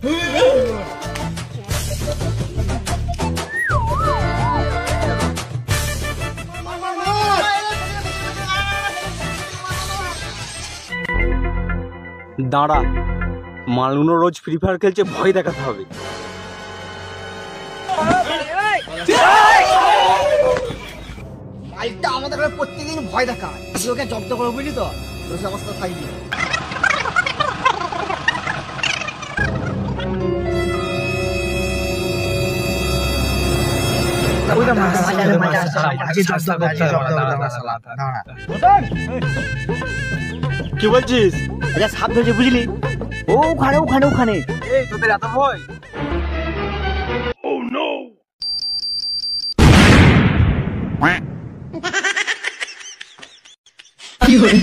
দাঁড়া, মালুনো রোজ free fire খেলছে, ভয় দেখাতে হবে। মাইকটা আমাদের প্রত্যেকদিন ভয় দেখায়, ওকে জব্দ করে বুঝলি তো, তোর অবস্থা থাকবি। কি বলছিস? সাপ ধরেছে বুঝলি, ওখানে ওখানে ওখানে। এই তোদের এত ভয়? কি হলো?